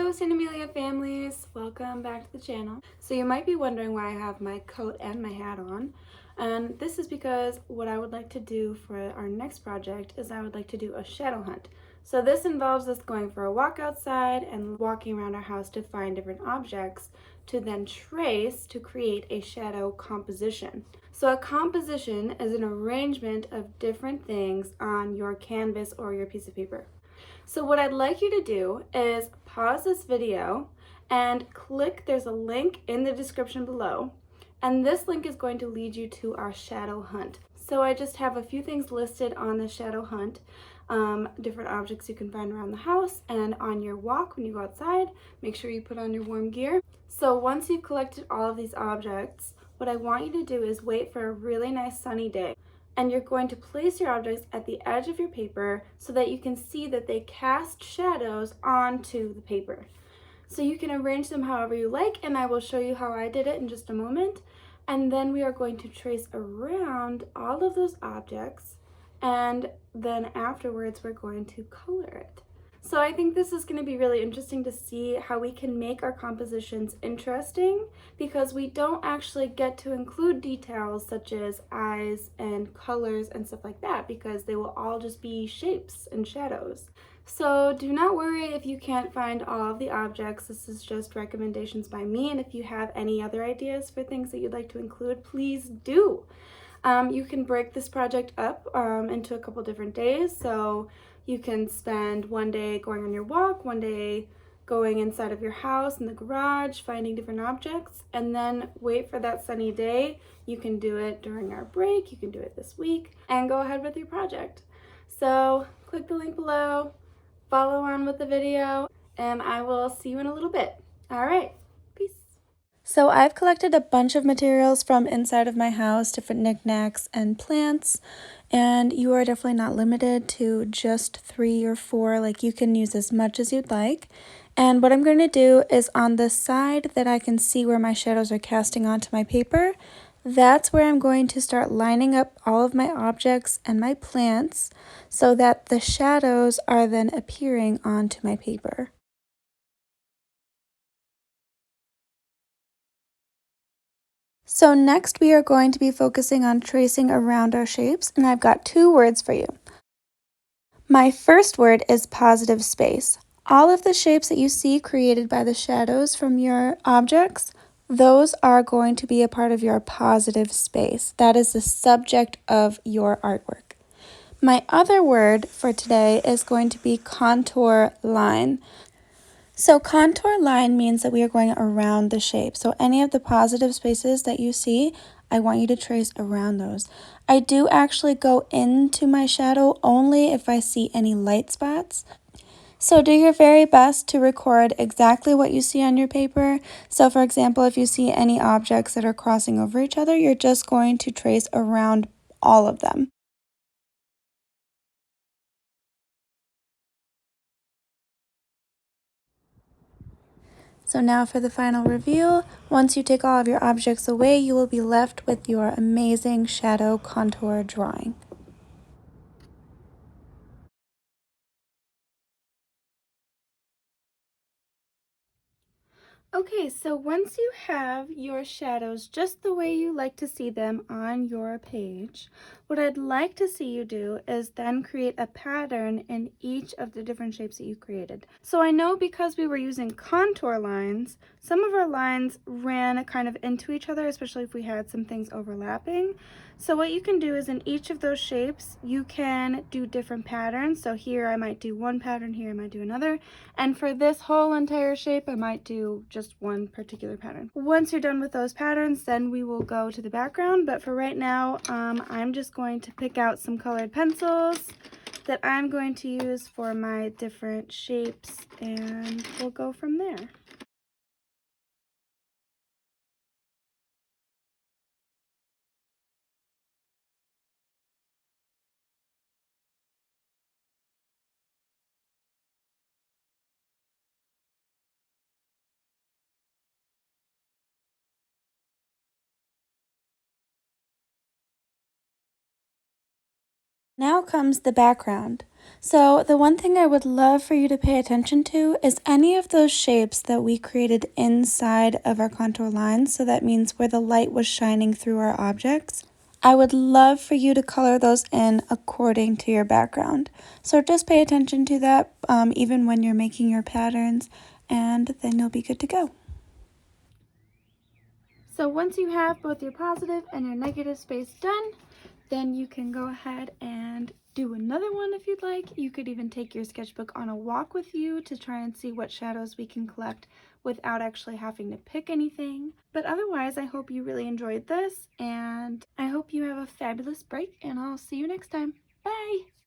Hello St. Amelia families, welcome back to the channel. So you might be wondering why I have my coat and my hat on, and this is because what I would like to do for our next project is I would like to do a shadow hunt. So this involves us going for a walk outside and walking around our house to find different objects to then trace to create a shadow composition. So a composition is an arrangement of different things on your canvas or your piece of paper. So what I'd like you to do is pause this video and click, there's a link in the description below, and this link is going to lead you to our shadow hunt. So I just have a few things listed on the shadow hunt, different objects you can find around the house, and on your walk when you go outside, make sure you put on your warm gear. So once you've collected all of these objects, what I want you to do is wait for a really nice sunny day. And you're going to place your objects at the edge of your paper so that you can see that they cast shadows onto the paper. So you can arrange them however you like, and I will show you how I did it in just a moment. And then we are going to trace around all of those objects, and then afterwards we're going to color it. So I think this is going to be really interesting to see how we can make our compositions interesting, because we don't actually get to include details such as eyes and colors and stuff like that, because they will all just be shapes and shadows. So do not worry if you can't find all of the objects. This is just recommendations by me, and if you have any other ideas for things that you'd like to include, please do. You can break this project up into a couple different days. So you can spend one day going on your walk, one day going inside of your house in the garage, finding different objects, and then wait for that sunny day. You can do it during our break, you can do it this week, and go ahead with your project. So click the link below, follow on with the video, and I will see you in a little bit. All right. So I've collected a bunch of materials from inside of my house, different knickknacks and plants, and you are definitely not limited to just 3 or 4. Like, you can use as much as you'd like. And what I'm going to do is on the side that I can see where my shadows are casting onto my paper, that's where I'm going to start lining up all of my objects and my plants so that the shadows are then appearing onto my paper. So next we are going to be focusing on tracing around our shapes, and I've got 2 words for you. My first word is positive space. All of the shapes that you see created by the shadows from your objects, those are going to be a part of your positive space. That is the subject of your artwork. My other word for today is going to be contour line. So contour line means that we are going around the shape. So any of the positive spaces that you see, I want you to trace around those. I do actually go into my shadow only if I see any light spots. So do your very best to record exactly what you see on your paper. So for example, if you see any objects that are crossing over each other, you're just going to trace around all of them. So now for the final review. Once you take all of your objects away, you will be left with your amazing shadow contour drawing. Okay, so once you have your shadows just the way you like to see them on your page, what I'd like to see you do is then create a pattern in each of the different shapes that you created. So I know because we were using contour lines, some of our lines ran kind of into each other, especially if we had some things overlapping. So what you can do is in each of those shapes, you can do different patterns. So here I might do one pattern, here I might do another. And for this whole entire shape, I might do just one particular pattern. Once you're done with those patterns, then we will go to the background. But for right now, I'm just going to pick out some colored pencils that I'm going to use for my different shapes, and we'll go from there. Now comes the background. So the one thing I would love for you to pay attention to is any of those shapes that we created inside of our contour lines. So that means where the light was shining through our objects. I would love for you to color those in according to your background. So just pay attention to that even when you're making your patterns, and then you'll be good to go. So once you have both your positive and your negative space done, then you can go ahead and do another one if you'd like. You could even take your sketchbook on a walk with you to try and see what shadows we can collect without actually having to pick anything. But otherwise, I hope you really enjoyed this, and I hope you have a fabulous break, and I'll see you next time. Bye!